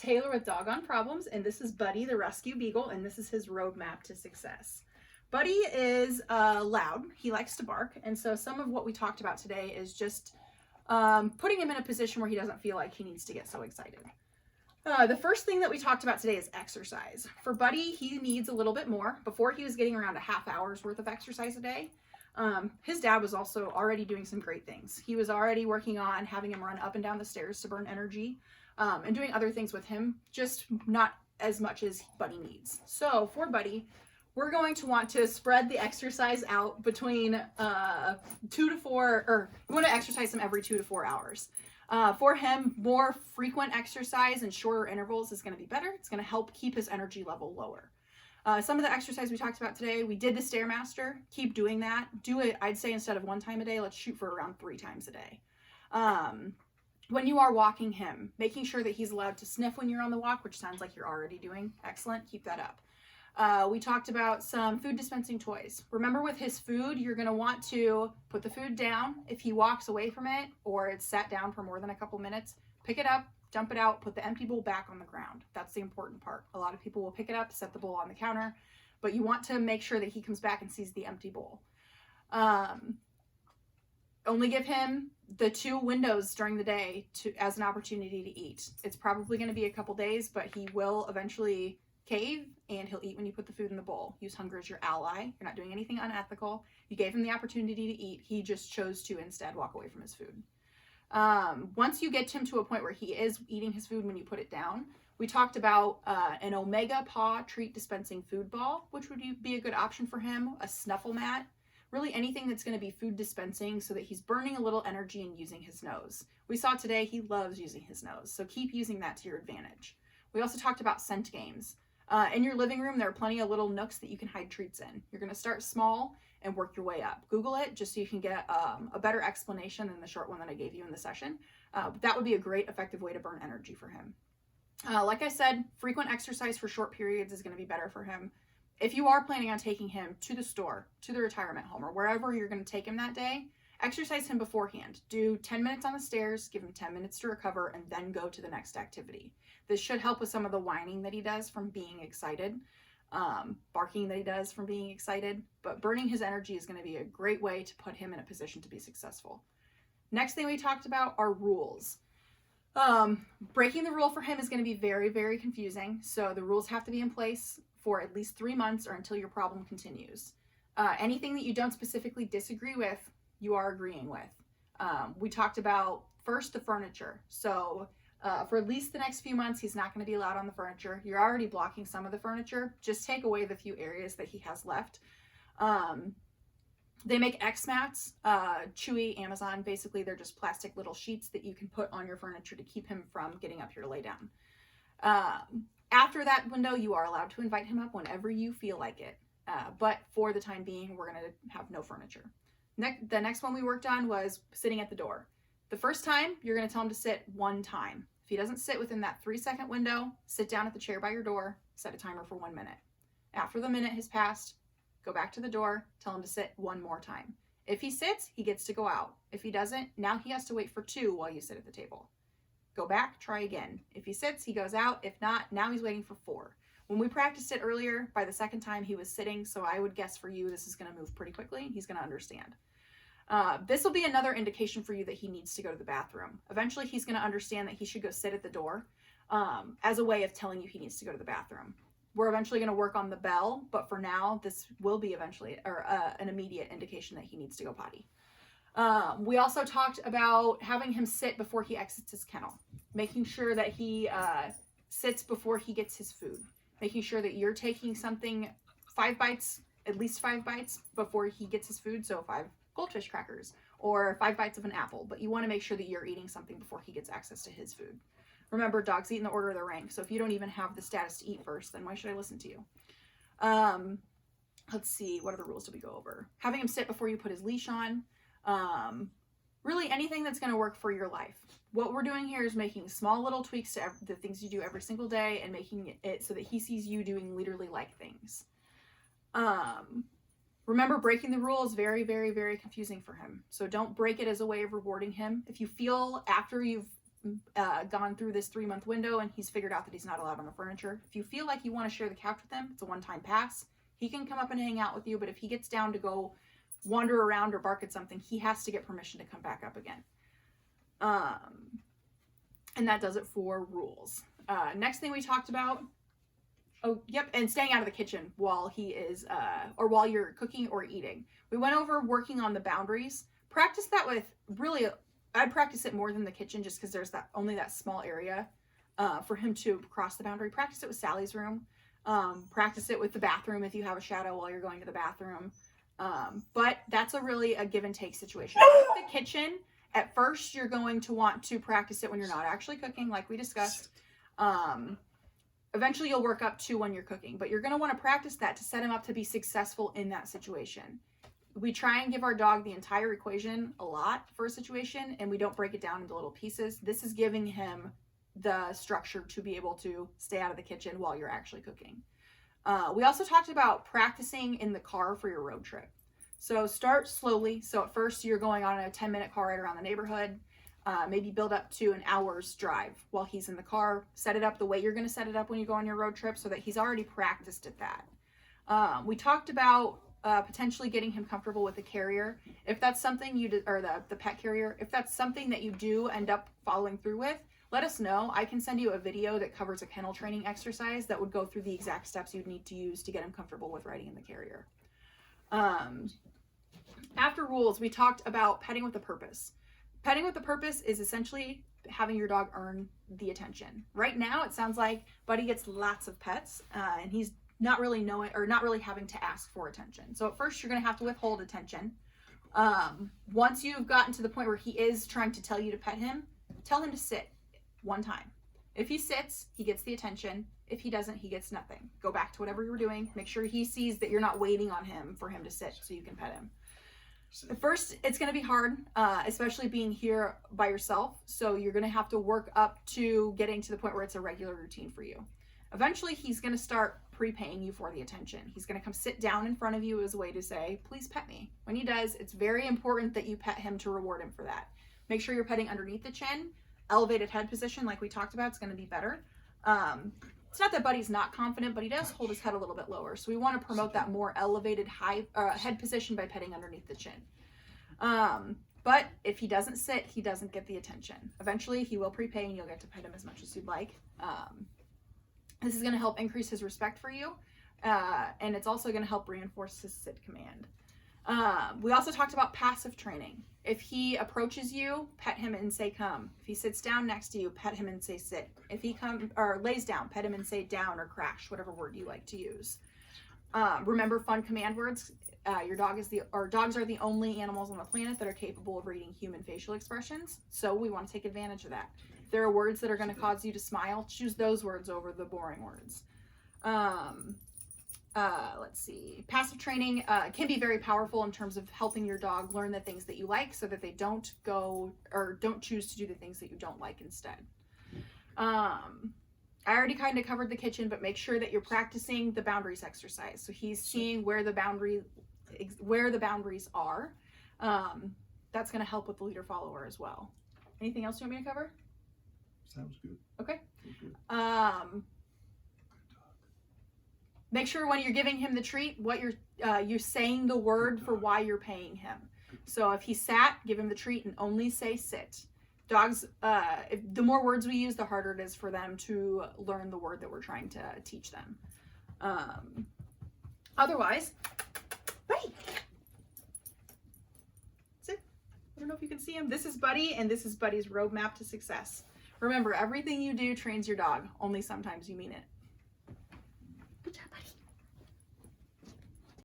Taylor with Doggone Problems, and this is Buddy, the rescue beagle, and this is his roadmap to success. Buddy is loud. He likes to bark, and so some of what we talked about today is just putting him in a position where he doesn't feel like he needs to get so excited. The first thing that we talked about today is exercise. For Buddy, he needs a little bit more. Before, he was getting around a half hour's worth of exercise a day. His dad was also already doing some great things. He was already working on having him run up and down the stairs to burn energy, and doing other things with him, just not as much as Buddy needs. So for Buddy, we're going to want to spread the exercise out between 2 to 4, or you want to exercise him every 2 to 4 hours. For him, more frequent exercise and shorter intervals is going to be better. It's going to help keep his energy level lower. Some of the exercise we talked about today, we did the Stairmaster. Keep doing that. Do it, I'd say, instead of 1 time a day, let's shoot for around 3 times a day. When you are walking him, making sure that he's allowed to sniff when you're on the walk, which sounds like you're already doing. Excellent. Keep that up. We talked about some food dispensing toys. Remember, with his food, you're going to want to put the food down. If he walks away from it or it's sat down for more than a couple minutes, pick it up, dump it out, put the empty bowl back on the ground. That's the important part. A lot of people will pick it up, set the bowl on the counter, but you want to make sure that he comes back and sees the empty bowl. Only give him the 2 windows during the day as an opportunity to eat. It's probably going to be a couple days, but he will eventually cave, and he'll eat when you put the food in the bowl. Use hunger as your ally. You're not doing anything unethical. You gave him the opportunity to eat. He just chose to instead walk away from his food. Once you get him to a point where he is eating his food when you put it down, we talked about an Omega Paw treat dispensing food ball, which would be a good option for him, a snuffle mat, really anything that's going to be food dispensing so that he's burning a little energy and using his nose. We saw today he loves using his nose, so keep using that to your advantage. We also talked about scent games. In your living room, there are plenty of little nooks that you can hide treats in. You're going to start small and work your way up. Google it just so you can get a better explanation than the short one that I gave you in the session. But that would be a great, effective way to burn energy for him. Like I said, frequent exercise for short periods is going to be better for him. If you are planning on taking him to the store, to the retirement home, or wherever you're going to take him that day, exercise him beforehand. Do 10 minutes on the stairs, give him 10 minutes to recover, and then go to the next activity. This should help with some of the whining that he does from being excited, barking that he does from being excited, but burning his energy is going to be a great way to put him in a position to be successful. Next thing we talked about are rules. Breaking the rule for him is going to be very, very confusing, so the rules have to be in place for at least 3 months or until your problem continues. Anything that you don't specifically disagree with, you are agreeing with. We talked about first the furniture. So for at least the next few months, he's not going to be allowed on the furniture. You're already blocking some of the furniture. Just take away the few areas that he has left. They make X mats, Chewy, Amazon. Basically, they're just plastic little sheets that you can put on your furniture to keep him from getting up here to lay down. After that window, you are allowed to invite him up whenever you feel like it. But for the time being, we're going to have no furniture. The next one we worked on was sitting at the door. The first time, you're going to tell him to sit 1 time. If he doesn't sit within that 3-second window, sit down at the chair by your door, set a timer for 1 minute. After the minute has passed, go back to the door, tell him to sit 1 more time. If he sits, he gets to go out. If he doesn't, now he has to wait for 2 while you sit at the table. Go back, try again. If he sits, he goes out. If not, now he's waiting for 4. When we practiced it earlier, by the 2nd time he was sitting, so I would guess for you this is going to move pretty quickly. He's going to understand. This will be another indication for you that he needs to go to the bathroom. Eventually, he's going to understand that he should go sit at the door as a way of telling you he needs to go to the bathroom. We're eventually going to work on the bell, but for now, this will be eventually an immediate indication that he needs to go potty. We also talked about having him sit before he exits his kennel, making sure that he sits before he gets his food, making sure that you're taking something 5 bites, at least 5 bites before he gets his food, so 5 goldfish crackers or 5 bites of an apple, but you want to make sure that you're eating something before he gets access to his food. Remember, dogs eat in the order of their rank, so if you don't even have the status to eat first, then why should I listen to you? Let's see, what other rules did we go over? Having him sit before you put his leash on. Really anything that's going to work for your life. What we're doing here is making small little tweaks to the things you do every single day and making it so that he sees you doing literally like things. Remember, breaking the rule is very, very, very confusing for him. So don't break it as a way of rewarding him. If you feel after you've gone through this 3-month window and he's figured out that he's not allowed on the furniture. If you feel like you want to share the couch with him, it's a one-time pass. He can come up and hang out with you, but if he gets down to go wander around or bark at something, he has to get permission to come back up again. And that does it for rules. Next thing we talked about, and staying out of the kitchen while he is, or while you're cooking or eating. We went over working on the boundaries. Practice that with, really, I'd practice it more than the kitchen just because there's only that small area for him to cross the boundary. Practice it with Sally's room. Practice it with the bathroom if you have a shadow while you're going to the bathroom. But that's really a give and take situation. With the kitchen, at first you're going to want to practice it when you're not actually cooking, like we discussed. Eventually you'll work up to when you're cooking, but you're going to want to practice that to set him up to be successful in that situation. We try and give our dog the entire equation a lot for a situation, and we don't break it down into little pieces. This is giving him the structure to be able to stay out of the kitchen while you're actually cooking. We also talked about practicing in the car for your road trip. So start slowly. So at first you're going on a 10-minute car ride around the neighborhood. Maybe build up to an hour's drive while he's in the car. Set it up the way you're going to set it up when you go on your road trip so that he's already practiced at that. We talked about potentially getting him comfortable with the carrier. If that's something or the pet carrier, if that's something that you do end up following through with, let us know. I can send you a video that covers a kennel training exercise that would go through the exact steps you'd need to use to get him comfortable with riding in the carrier. After rules, we talked about petting with a purpose. Petting with a purpose is essentially having your dog earn the attention. Right now, it sounds like Buddy gets lots of pets, and he's not really having to ask for attention. So at first, you're going to have to withhold attention. Once you've gotten to the point where he is trying to tell you to pet him, tell him to sit one time. If he sits, he gets the attention. If he doesn't, he gets nothing. Go back to whatever you were doing. Make sure he sees that you're not waiting on him for him to sit so you can pet him. At first, it's going to be hard, especially being here by yourself. So you're going to have to work up to getting to the point where it's a regular routine for you. Eventually, he's going to start prepaying you for the attention. He's going to come sit down in front of you as a way to say, please pet me. When he does, it's very important that you pet him to reward him for that. Make sure you're petting underneath the chin. Elevated head position, like we talked about, is going to be better. It's not that Buddy's not confident, but he does hold his head a little bit lower. So we want to promote that more elevated head position by petting underneath the chin. But if he doesn't sit, he doesn't get the attention. Eventually, he will prepay and you'll get to pet him as much as you'd like. This is going to help increase his respect for you. And it's also going to help reinforce his sit command. We also talked about passive training. If he approaches you, pet him and say come. If he sits down next to you, pet him and say sit. If he lays down, pet him and say down or crash, whatever word you like to use. Remember fun command words. Dogs are the only animals on the planet that are capable of reading human facial expressions. So we want to take advantage of that. If there are words that are going to cause you to smile, choose those words over the boring words. Let's see. Passive training can be very powerful in terms of helping your dog learn the things that you like so that they don't choose to do the things that you don't like instead. I already kind of covered the kitchen, but make sure that you're practicing the boundaries exercise. So he's seeing where the boundaries are. That's going to help with the leader follower as well. Anything else you want me to cover? Sounds good. Okay. Make sure when you're giving him the treat, you're saying the word for why you're paying him. So if he sat, give him the treat and only say sit. Dogs, the more words we use, the harder it is for them to learn the word that we're trying to teach them. Otherwise, Buddy. Sit. I don't know if you can see him. This is Buddy, and this is Buddy's roadmap to success. Remember, everything you do trains your dog. Only sometimes you mean it.